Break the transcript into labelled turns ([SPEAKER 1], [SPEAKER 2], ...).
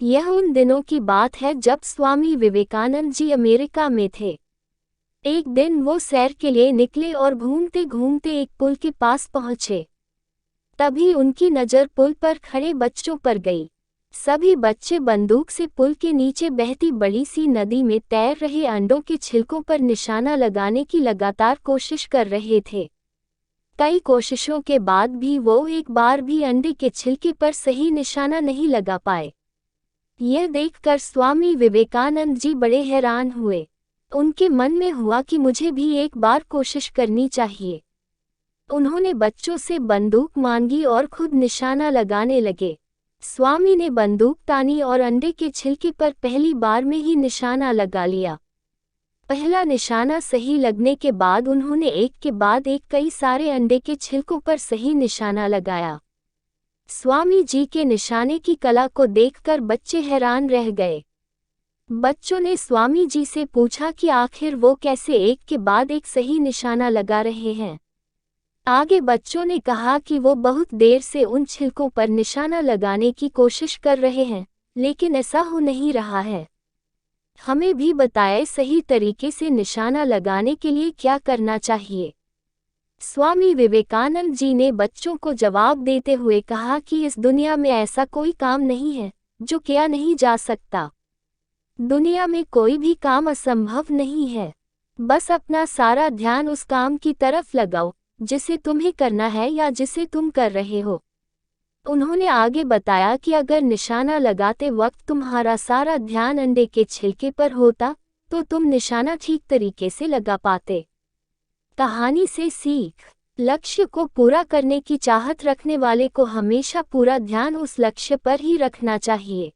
[SPEAKER 1] यह उन दिनों की बात है जब स्वामी विवेकानंद जी अमेरिका में थे। एक दिन वो सैर के लिए निकले और घूमते घूमते एक पुल के पास पहुंचे। तभी उनकी नज़र पुल पर खड़े बच्चों पर गई। सभी बच्चे बंदूक से पुल के नीचे बहती बड़ी सी नदी में तैर रहे अंडों के छिलकों पर निशाना लगाने की लगातार कोशिश कर रहे थे। कई कोशिशों के बाद भी वो एक बार भी अंडे के छिलके पर सही निशाना नहीं लगा पाए। यह देखकर स्वामी विवेकानंद जी बड़े हैरान हुए। उनके मन में हुआ कि मुझे भी एक बार कोशिश करनी चाहिए। उन्होंने बच्चों से बंदूक मांगी और खुद निशाना लगाने लगे। स्वामी ने बंदूक तानी और अंडे के छिलके पर पहली बार में ही निशाना लगा लिया। पहला निशाना सही लगने के बाद उन्होंने एक के बाद एक कई सारे अंडे के छिलकों पर सही निशाना लगाया। स्वामी जी के निशाने की कला को देखकर बच्चे हैरान रह गए। बच्चों ने स्वामी जी से पूछा कि आखिर वो कैसे एक के बाद एक सही निशाना लगा रहे हैं। आगे बच्चों ने कहा कि वो बहुत देर से उन छिलकों पर निशाना लगाने की कोशिश कर रहे हैं, लेकिन ऐसा हो नहीं रहा है। हमें भी बताएं सही तरीके से निशाना लगाने के लिए क्या करना चाहिए। स्वामी विवेकानंद जी ने बच्चों को जवाब देते हुए कहा कि इस दुनिया में ऐसा कोई काम नहीं है जो किया नहीं जा सकता। दुनिया में कोई भी काम असंभव नहीं है। बस अपना सारा ध्यान उस काम की तरफ लगाओ जिसे तुम्हें करना है या जिसे तुम कर रहे हो। उन्होंने आगे बताया कि अगर निशाना लगाते वक्त तुम्हारा सारा ध्यान अंडे के छिलके पर होता तो तुम निशाना ठीक तरीके से लगा पाते। कहानी से सीख। लक्ष्य को पूरा करने की चाहत रखने वाले को हमेशा पूरा ध्यान उस लक्ष्य पर ही रखना चाहिए।